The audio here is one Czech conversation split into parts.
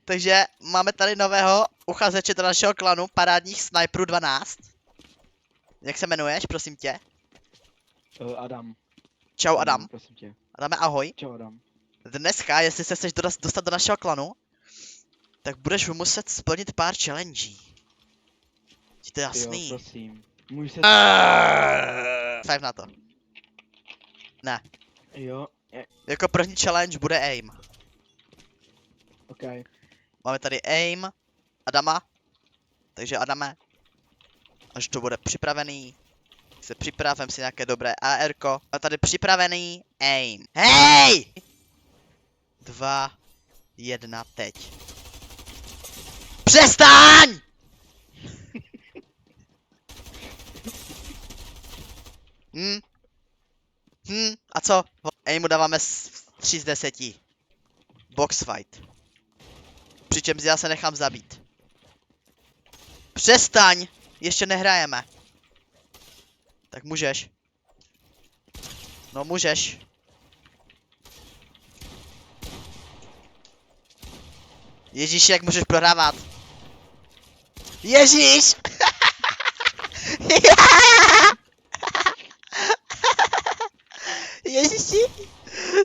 Takže máme tady nového uchazeče do našeho klanu, parádních sniperů 12. Jak se jmenuješ, prosím tě? Adam. Čau Adam. Prosím tě. Adame, ahoj. Čau Adam. Dneska, jestli se chceš dostat do našeho klanu, tak budeš muset splnit pár challengí. Ti to jasný? Jo, prosím. Můj se... Five na to. Ne. Jo, Jako první challenge bude aim. ok. Máme tady aim Adama. Takže Adame, až to bude připravený, se připravím si nějaké dobré AR-ko. Máme tady připravený aim. Hej! 2, 1, teď. Přestaň! A co? Aimu dáváme 3 z 10. Box fight. Přičemž já se nechám zabít. Přestaň! Ještě nehrajeme. Tak můžeš. No můžeš. Ježíš, jak můžeš prohrávat? Ježíš! Ježíši!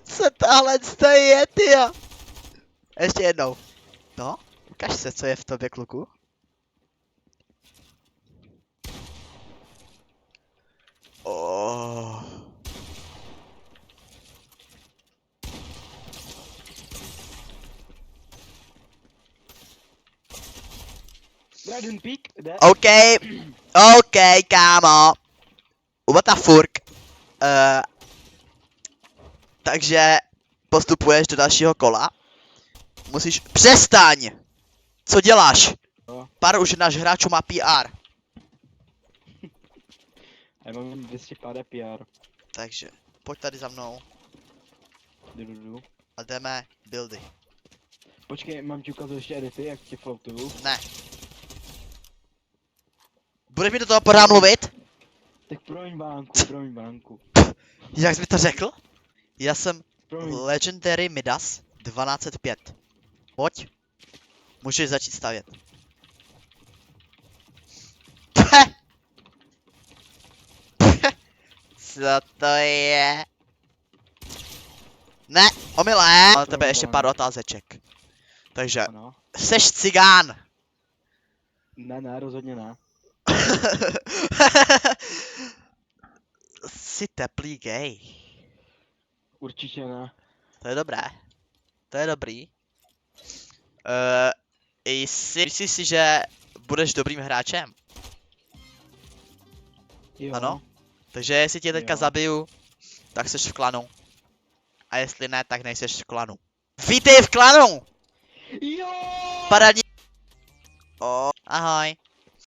Co tohle je, tyjo? Ještě jednou. No, ukaž se, co je v tobě, kluku. Oh. Dragon Peak, jde? OK, kámo. What the fuck? Takže postupuješ do dalšího kola. Musíš... Přestaň! Co děláš? Pár už náš hráčů má PR. Já mám 200 PR. Takže, pojď tady za mnou Jdu. a jdeme buildy. Počkej, mám ti ukázat ještě edity, jak tě floatuju? Ne. Budeš mi do toho pořád mluvit? Tak promiň bánku. Jak jsi mi to řekl? Já jsem Promiň. Legendary Midas 1205. Pojď. Můžeš začít stavět. Co to je? Ne, omylé. Mám na tebe ještě pár otázeček. Takže, Ano. seš cigán. Ne, rozhodně ne. Jsi teplý gay. Určitě ne. To je dobré. To je dobrý. Myslíš si, že budeš dobrým hráčem? Jo. Ano. Takže jestli tě teďka Jo. zabiju, tak seš v klanu. A jestli ne, tak nejseš v klanu. Vítej v klanu! Jo! Parádní. Ahoj.